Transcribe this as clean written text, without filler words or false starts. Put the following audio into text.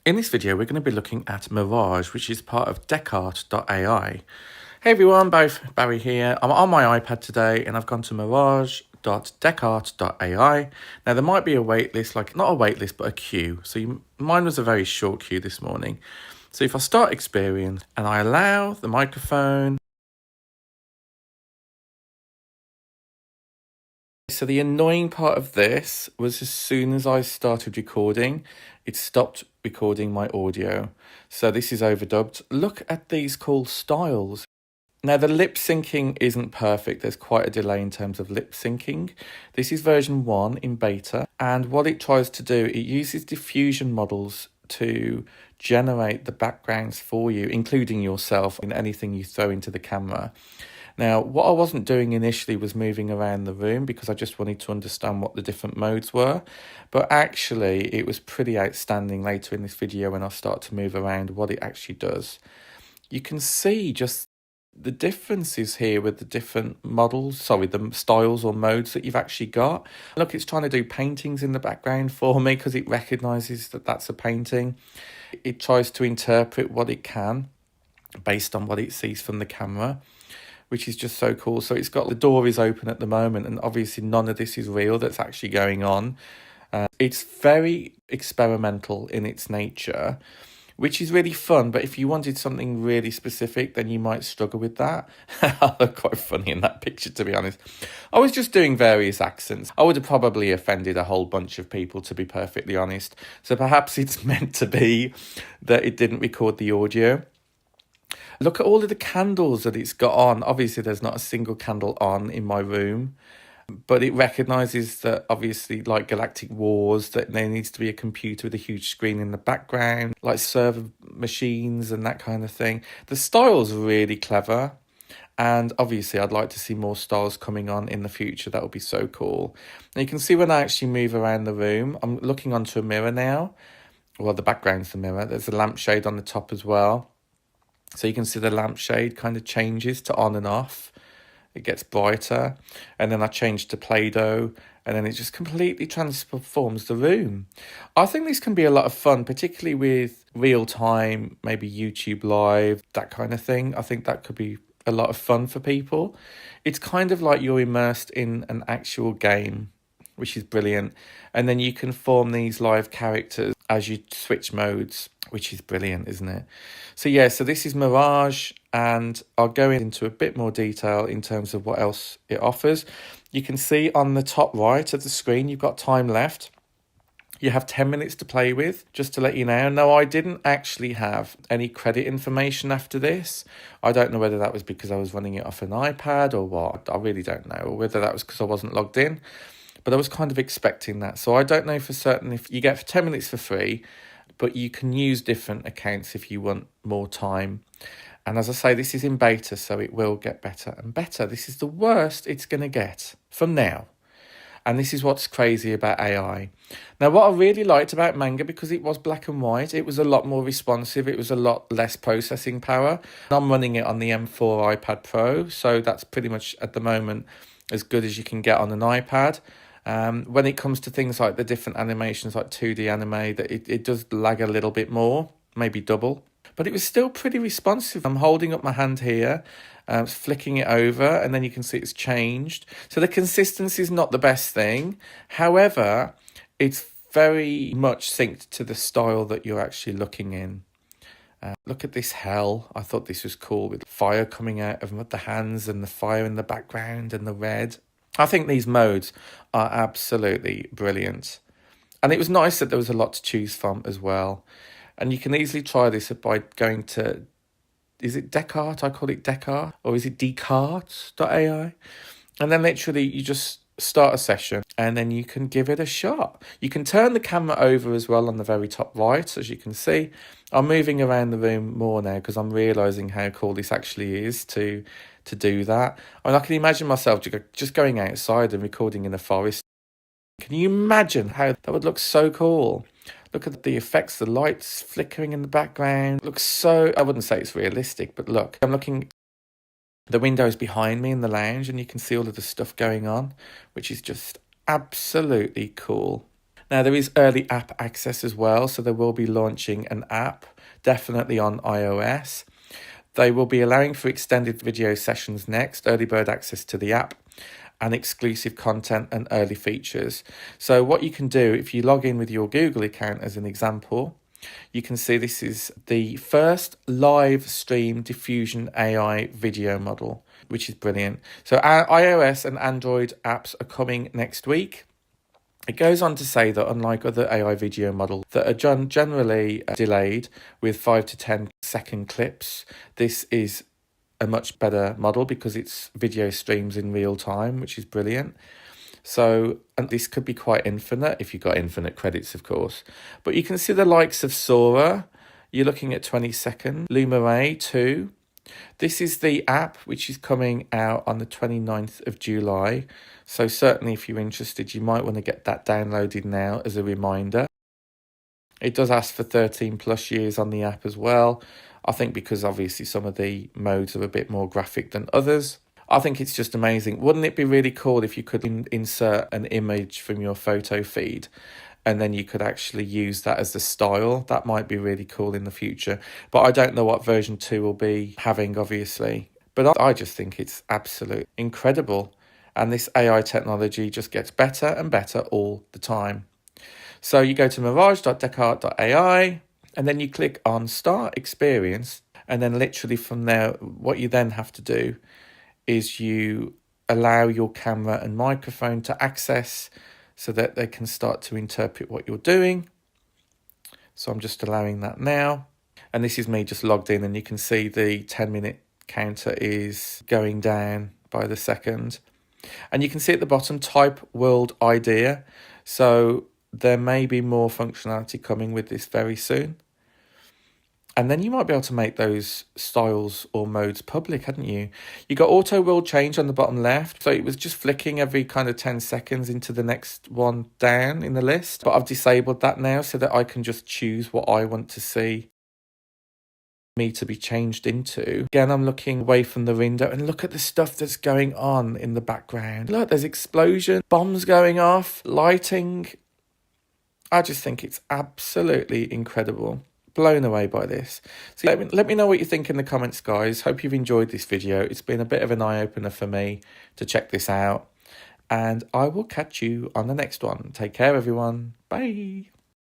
In this video, we're going to be looking at Mirage, which is part of decart.ai. Hey everyone, Barry here. I'm on my iPad today and I've gone to mirage.decart.ai. Now there might be a wait list, like not a wait list, but a queue. So mine was a very short queue this morning. So if I start Experience and I allow the microphone. So the annoying part of this was as soon as I started recording, it stopped recording my audio. So this is overdubbed. Look at these cool styles. Now the lip syncing isn't perfect. There's quite a delay in terms of lip syncing. This is version 1 in beta. And what it tries to do, it uses diffusion models to generate the backgrounds for you, including yourself in anything you throw into the camera. Now, what I wasn't doing initially was moving around the room because I just wanted to understand what the different modes were. But actually, it was pretty outstanding later in this video when I start to move around what it actually does. You can see just the differences here with the different the styles or modes that you've actually got. Look, it's trying to do paintings in the background for me because it recognizes that that's a painting. It tries to interpret what it can based on what it sees from the camera, which is just so cool. So it's got the door is open at the moment, and obviously none of this is real that's actually going on. It's very experimental in its nature, which is really fun. But if you wanted something really specific, then you might struggle with that. I look quite funny in that picture, to be honest. I was just doing various accents. I would have probably offended a whole bunch of people, to be perfectly honest. So perhaps it's meant to be that it didn't record the audio. Look at all of the candles that it's got on. Obviously, there's not a single candle on in my room, but it recognizes that obviously, like Galactic Wars, that there needs to be a computer with a huge screen in the background, like server machines and that kind of thing. The style's really clever. And obviously, I'd like to see more styles coming on in the future. That would be so cool. And you can see when I actually move around the room, I'm looking onto a mirror now. Well, the background's the mirror. There's a lampshade on the top as well. So you can see the lampshade kind of changes to on and off. It gets brighter. And then I change to Play-Doh. And then it just completely transforms the room. I think this can be a lot of fun, particularly with real time, maybe YouTube Live, that kind of thing. I think that could be a lot of fun for people. It's kind of like you're immersed in an actual game, which is brilliant. And then you can form these live characters as you switch modes, which is brilliant, isn't it? So yeah, so this is Mirage, and I'll go into a bit more detail in terms of what else it offers. You can see on the top right of the screen, you've got time left. You have 10 minutes to play with, just to let you know. No, I didn't actually have any credit information after this. I don't know whether that was because I was running it off an iPad or what. I really don't know, or whether that was because I wasn't logged in. But I was kind of expecting that. So I don't know for certain if you get 10 minutes for free, but you can use different accounts if you want more time. And as I say, this is in beta, so it will get better and better. This is the worst it's going to get from now. And this is what's crazy about AI. Now, what I really liked about Manga, because it was black and white, it was a lot more responsive. It was a lot less processing power. I'm running it on the M4 iPad Pro, so that's pretty much at the moment as good as you can get on an iPad. When it comes to things like the different animations, like 2D anime, that it does lag a little bit more, maybe double. But it was still pretty responsive. I'm holding up my hand here, flicking it over, and then you can see it's changed. So the consistency is not the best thing. However, it's very much synced to the style that you're actually looking in. Look at this hell. I thought this was cool, with fire coming out of the hands and the fire in the background and the red. I think these modes are absolutely brilliant. And it was nice that there was a lot to choose from as well. And you can easily try this by going to, is it Decart? I call it Decart. Or is it decart.ai? And then literally you just start a session and then you can give it a shot. You can turn the camera over as well on the very top right, as you can see. I'm moving around the room more now because I'm realising how cool this actually is to do that. I mean, I can imagine myself just going outside and recording in the forest. Can you imagine how that would look so cool? Look at the effects, the lights flickering in the background. Looks so, I wouldn't say it's realistic, but look, I'm looking, the windows behind me in the lounge and you can see all of the stuff going on, which is just absolutely cool. Now, there is early app access as well, so they will be launching an app, definitely on iOS. They will be allowing for extended video sessions next, early bird access to the app, and exclusive content and early features. So what you can do, if you log in with your Google account as an example, you can see this is the first live stream diffusion AI video model, which is brilliant. So our iOS and Android apps are coming next week. It goes on to say that unlike other AI video models that are generally delayed with 5 to 10-second clips, this is a much better model because it's video streams in real time, which is brilliant. So, and this could be quite infinite if you've got infinite credits, of course. But you can see the likes of Sora, you're looking at 20 seconds, Lumaray 2. This is the app which is coming out on the 29th of July. So certainly if you're interested, you might want to get that downloaded now as a reminder. It does ask for 13 plus years on the app as well. I think because obviously some of the modes are a bit more graphic than others. I think it's just amazing. Wouldn't it be really cool if you could insert an image from your photo feed and then you could actually use that as the style? That might be really cool in the future. But I don't know what version 2 will be having, obviously. But I just think it's absolutely incredible. And this AI technology just gets better and better all the time. So you go to mirage.decart.ai and then you click on Start Experience. And then literally from there, what you then have to do is you allow your camera and microphone to access so that they can start to interpret what you're doing. So I'm just allowing that now. And this is me just logged in and you can see the 10-minute counter is going down by the second. And you can see at the bottom, type world idea. So there may be more functionality coming with this very soon. And then you might be able to make those styles or modes public, hadn't you? You got auto world change on the bottom left. So it was just flicking every kind of 10 seconds into the next one down in the list. But I've disabled that now so that I can just choose what I want to see me to be changed into. Again, I'm looking away from the window and look at the stuff that's going on in the background. Look, there's explosion, bombs going off, lighting. I just think it's absolutely incredible. Blown away by this. So let me know what you think in the comments, guys. Hope you've enjoyed this video. It's been a bit of an eye-opener for me to check this out. And I will catch you on the next one. Take care, everyone. Bye.